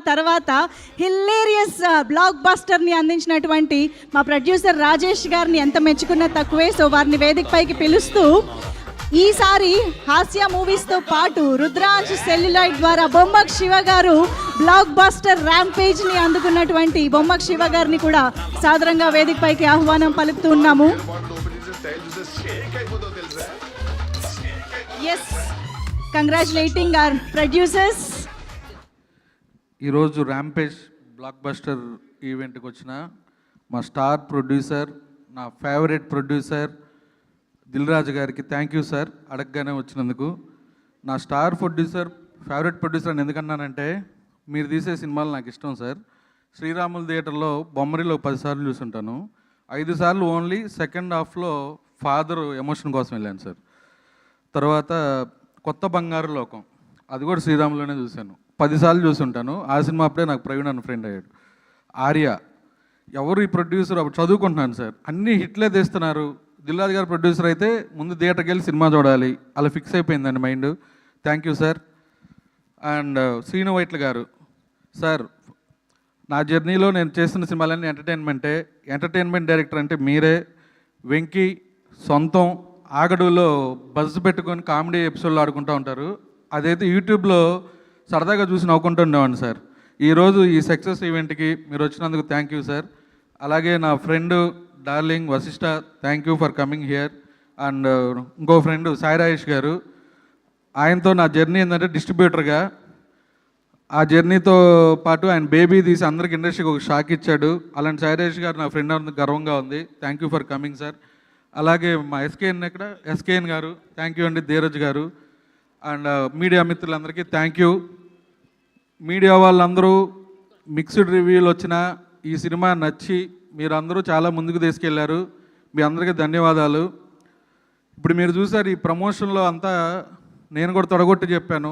తర్వాత hilarious black బస్టర్ని అందించినటువంటి మా ప్రొడ్యూసర్ రాజేష్ గారిని ఎంత మెచ్చుకున్న తక్కువే. సో వారిని వేదికపైకి పిలుస్తూ ఈసారి హాస్య మూవీస్తో పాటు రుద్రాంశ్ సెల్యులాయిడ్ ద్వారా బొమ్మక్ శివ గారు బ్లాక్ బస్టర్ ర్యాంపేజ్ని అందుకున్నటువంటి బొమ్మక్ శివ గారిని కూడా సాదరంగా వేదికపైకి ఆహ్వానం పలుకుతూ ఉన్నాము. Yes, congratulating our producers. ఈరోజు ర్యాంపేజ్ బ్లాక్ బస్టర్ ఈవెంట్కి వచ్చిన మా స్టార్ ప్రొడ్యూసర్, నా ఫేవరెట్ ప్రొడ్యూసర్ దిల్ రాజు గారికి థ్యాంక్ యూ సార్, అడగగానే వచ్చినందుకు. నా స్టార్ ప్రొడ్యూసర్, ఫేవరెట్ ప్రొడ్యూసర్ అని ఎందుకన్నానంటే మీరు తీసే సినిమాలు నాకు ఇష్టం సార్. శ్రీరాములు థియేటర్లో బొమ్మరిలో 10 సార్లు చూసుంటాను. 5 సార్లు ఓన్లీ సెకండ్ హాఫ్లో ఫాదర్ ఎమోషన్ కోసం వెళ్ళాను సార్. తర్వాత కొత్త బంగారు లోకం, అది కూడా శ్రీరాములోనే చూశాను. 10 సార్లు చూసుంటాను. ఆ సినిమా అప్పుడే నాకు ప్రవీణ్ అన్న ఫ్రెండ్ అయ్యాడు. ఆర్య, ఎవరు ఈ ప్రొడ్యూసర్, అప్పుడు చదువుకుంటున్నాను సార్. అన్నీ హిట్లే తీస్తున్నారు. దిల్ రాజు గారు ప్రొడ్యూసర్ అయితే ముందు థియేటర్కి వెళ్ళి సినిమా చూడాలి, అలా ఫిక్స్ అయిపోయిందండి mind. Thank you sir. And Srinu Vaitla గారు సార్, నా జర్నీలో నేను చేస్తున్న సినిమాలన్నీ ఎంటర్టైన్మెంట్ డైరెక్టర్ అంటే మీరే. వెంకీ సొంతం ఆగడులో బజ్ పెట్టుకొని కామెడీ ఎపిసోడ్లు ఆడుకుంటూ ఉంటారు. అదైతే యూట్యూబ్లో సరదాగా చూసి నవ్వుకుంటూ ఉండేవాడిని సార్. ఈరోజు ఈ సక్సెస్ ఈవెంట్కి మీరు వచ్చినందుకు థ్యాంక్ యూ సార్. అలాగే నా friend darling Vasishta, thank you for coming here. And ఇంకో ఫ్రెండ్ సాయి రాజేష్ గారు, ఆయనతో నా జర్నీ ఏంటంటే డిస్ట్రిబ్యూటర్గా. ఆ జర్నీతో పాటు ఆయన బేబీ తీసి అందరికి ఇండస్ట్రీకి ఒక షాక్ ఇచ్చాడు. అలాంటి సాయి రాజేష్ గారు నా ఫ్రెండ్ అందుకు గర్వంగా ఉంది. Thank you for coming sir. అలాగే మా ఎస్కేఎన్ గారు థ్యాంక్ యూ అండి. ధీరజ్ గారు అండ్ మీడియా మిత్రులందరికీ థ్యాంక్ యూ. మీడియా వాళ్ళందరూ మిక్స్డ్ రివ్యూలు వచ్చిన ఈ సినిమా నచ్చి మీరందరూ చాలా ముందుకు తీసుకెళ్లారు. మీ అందరికీ ధన్యవాదాలు. ఇప్పుడు మీరు చూసారు ఈ ప్రమోషన్లో అంతా నేను కూడా తొడగొట్టి చెప్పాను,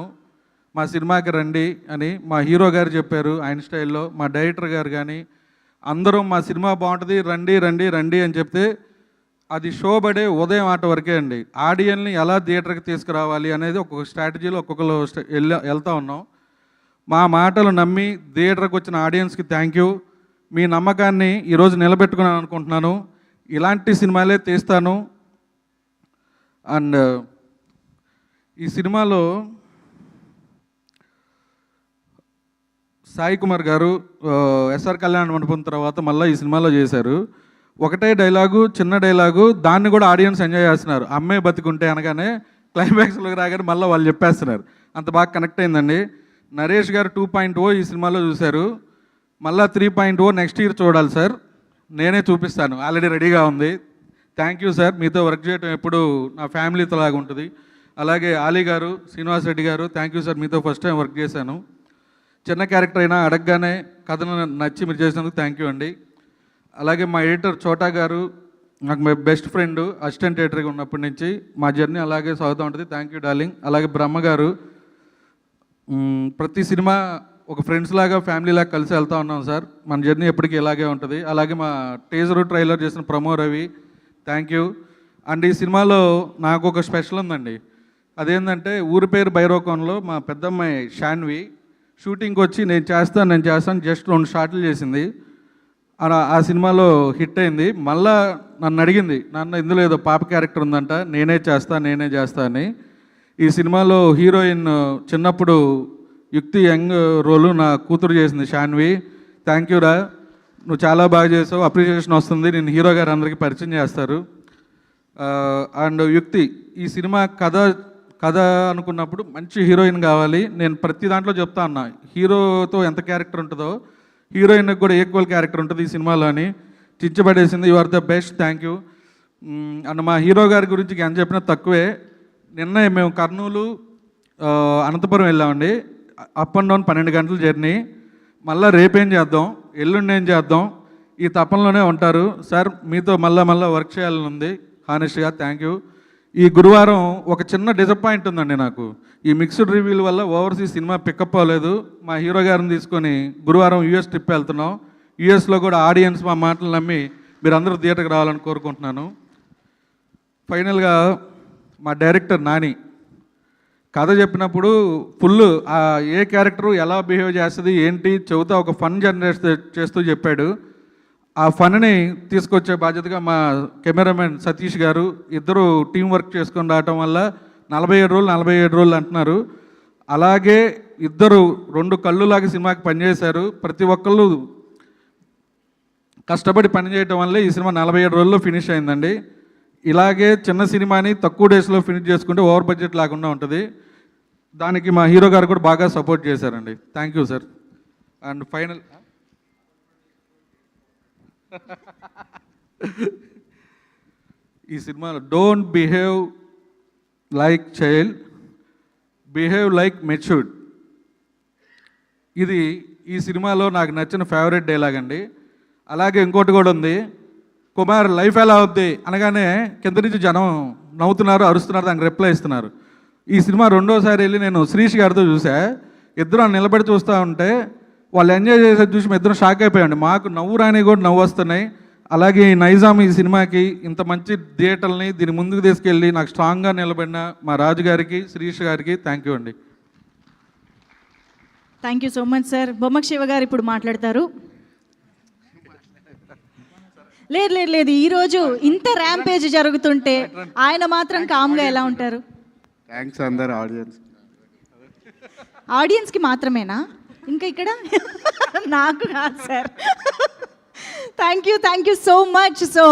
మా సినిమాకి రండి అని. మా హీరో గారు చెప్పారు ఆయన స్టైల్లో, మా డైరెక్టర్ గారు కానీ అందరూ మా సినిమా బాగుంటుంది రండి రండి రండి అని చెప్తే అది షో పడే ఉదయం ఆట వరకే అండి. ఆడియన్స్ని ఎలా థియేటర్కి తీసుకురావాలి అనేది ఒక్కొక్క స్ట్రాటజీలో ఒక్కొక్కరు వెళ్తూ ఉన్నాం. మా మాటలు నమ్మి థియేటర్కి వచ్చిన ఆడియన్స్కి థ్యాంక్ యూ. మీ నమ్మకాన్ని ఈరోజు నిలబెట్టుకున్నాను అనుకుంటున్నాను. ఇలాంటి సినిమాలే తీస్తాను. అండ్ ఈ సినిమాలో సాయి కుమార్ గారు ఎస్ఆర్ కళ్యాణ మండపం తర్వాత మళ్ళీ ఈ సినిమాలో చేశారు. ఒకటే డైలాగు, చిన్న డైలాగు, దాన్ని కూడా ఆడియన్స్ ఎంజాయ్ చేస్తున్నారు. అమ్మాయి బతికుంటే అనగానే క్లైమాక్స్లోకి రాగానే మళ్ళీ వాళ్ళు చెప్పేస్తున్నారు. అంత బాగా కనెక్ట్ అయిందండి. నరేష్ గారు 2.0 ఈ సినిమాలో చూశారు. మళ్ళీ 3.0 నెక్స్ట్ ఇయర్ చూడాలి సార్. నేనే చూపిస్తాను, ఆల్రెడీ రెడీగా ఉంది. Thank you sir. మీతో వర్క్ చేయడం ఎప్పుడు నా ఫ్యామిలీతో లాగా ఉంటుంది. అలాగే ఆలీ గారు, శ్రీనివాస్ రెడ్డి గారు థ్యాంక్ యూ సార్. మీతో ఫస్ట్ టైం వర్క్ చేశాను. చిన్న క్యారెక్టర్ అయినా అడగగానే కథను నచ్చి మీరు చేసినందుకు థ్యాంక్ యూ అండి. అలాగే మా ఎడిటర్ చోటా గారు, నాకు మై బెస్ట్ ఫ్రెండ్, అసిస్టెంట్ ఎడిటర్గా ఉన్నప్పటి నుంచి మా జర్నీ అలాగే సాగుతూ ఉంటుంది. Thank you darling. అలాగే బ్రహ్మ గారు, ప్రతి సినిమా ఒక ఫ్రెండ్స్ లాగా ఫ్యామిలీ లాగా కలిసి వెళ్తూ ఉన్నాం సార్. మన జర్నీ ఎప్పటికీ ఇలాగే ఉంటుంది. అలాగే మా టీజర్ ట్రైలర్ చేసిన promo Ravi thank you. And ఈ సినిమాలో నాకు ఒక స్పెషల్ ఉందండి. అదేంటంటే ఊరి పేరు భైరవకోణంలో మా పెద్దమ్మాయి షాన్వి షూటింగ్కి వచ్చి నేను చేస్తాను జస్ట్ 2 షాట్లు చేసింది. ఆ సినిమాలో హిట్ అయింది. మళ్ళా నన్ను అడిగింది, నాన్న ఇందులో ఏదో పాప క్యారెక్టర్ ఉందంట, నేనే చేస్తా అని. ఈ సినిమాలో హీరోయిన్ చిన్నప్పుడు యుక్తి యంగ్ రోలు నా కూతురు చేసింది షాన్వి. థ్యాంక్ యూ రా, నువ్వు చాలా బాగా చేసావు, అప్రిషియేషన్ వస్తుంది. నేను హీరో గారు అందరికీ పరిచయం చేస్తారు. అండ్ యుక్తి, ఈ సినిమా కథ అనుకున్నప్పుడు మంచి హీరోయిన్ కావాలి. నేను ప్రతి దాంట్లో చెప్తా ఉన్నా, హీరోతో ఎంత క్యారెక్టర్ ఉంటుందో హీరోయిన్కి కూడా ఈక్వల్ క్యారెక్టర్ ఉంటుంది ఈ సినిమాలో అని చించబడేసింది. You are the best, thank you. And మా హీరో గారి గురించి ఎంత చెప్పినా తక్కువే. నిన్న మేము కర్నూలు అనంతపురం వెళ్ళామండి. అప్ అండ్ డౌన్ 12 గంటల జర్నీ. మళ్ళీ రేపేం చేద్దాం, ఎల్లుండి ఏం చేద్దాం, ఈ తపనలోనే ఉంటారు సార్. మీతో మళ్ళీ వర్క్ చేయాలని ఉంది హానెస్ట్గా. Thank you. ఈ గురువారం ఒక చిన్న డిసప్పాయింట్ ఉందండి నాకు. ఈ మిక్స్డ్ రివ్యూల వల్ల ఓవర్సీస్ సినిమా పికప్ అవ్వలేదు. మా హీరో గారిని తీసుకొని గురువారం యూఎస్ ట్రిప్ వెళ్తున్నాం. యూఎస్లో కూడా ఆడియన్స్ మా మాటలు నమ్మి మీరందరూ థియేటర్కి రావాలని కోరుకుంటున్నాను. ఫైనల్గా మా డైరెక్టర్ నాని, కథ చెప్పినప్పుడు ఫుల్ ఏ క్యారెక్టర్ ఎలా బిహేవ్ చేస్తుంది ఏంటి చెబుతా ఒక ఫన్ జనరేట్ చేస్తూ చెప్పాడు. ఆ ఫన్ని తీసుకొచ్చే బాధ్యతగా మా కెమెరామెన్ సతీష్ గారు ఇద్దరు టీం వర్క్ చేసుకొని రావటం వల్ల 47 రోజులు అంటున్నారు. అలాగే ఇద్దరు 2 కళ్ళులాగా సినిమాకి పనిచేశారు. ప్రతి ఒక్కళ్ళు కష్టపడి పనిచేయటం వల్లే ఈ సినిమా 47 రోజుల్లో ఫినిష్ అయిందండి. ఇలాగే చిన్న సినిమాని తక్కువ డేస్లో ఫినిష్ చేసుకుంటే ఓవర్ బడ్జెట్ లేకుండా ఉంటుంది. దానికి మా హీరో గారు కూడా బాగా సపోర్ట్ చేశారండి. Thank you sir. And final ఈ సినిమాలో don't behave like child, behave like matured. ఇది ఈ సినిమాలో నాకు నచ్చిన ఫేవరెట్ డైలాగ్ అండి. అలాగే ఇంకోటి కూడా ఉంది, కుమార్ లైఫ్ ఎలా అవుద్ది అనగానే కింద నుంచి జనం నవ్వుతున్నారు, అరుస్తున్నారు, దానికి రిప్లై ఇస్తున్నారు. ఈ సినిమా రెండోసారి వెళ్ళి నేను శ్రీష్ గారితో చూసా. ఇద్దరు నిలబడి చూస్తూ ఉంటే వాళ్ళు ఎంజాయ్ చేసేది చూసి మేము ఇద్దరం షాక్ అయిపోయామండి. మాకు నవ్వు రాని కూడా నవ్వు వస్తున్నాయి. అలాగే ఈ నైజాం ఈ సినిమాకి ఇంత మంచి థియేటర్ని దీన్ని ముందుకు తీసుకెళ్ళి నాకు స్ట్రాంగ్గా నిలబడిన మా రాజు గారికి శ్రీష్ గారికి థ్యాంక్ యూ అండి. Thank you so much sir. Bommak Shiva గారు ఇప్పుడు మాట్లాడతారు. లేదు లేదు లేదు, ఈరోజు ఇంత ర్యాంపేజ్ జరుగుతుంటే ఆయన మాత్రం కామ్గా ఎలా ఉంటారు? థ్యాంక్స్ అందరు ఆడియన్స్కి మాత్రమేనా? ఇంకా ఇక్కడ నాకు కాదు sir. Thank you so much. So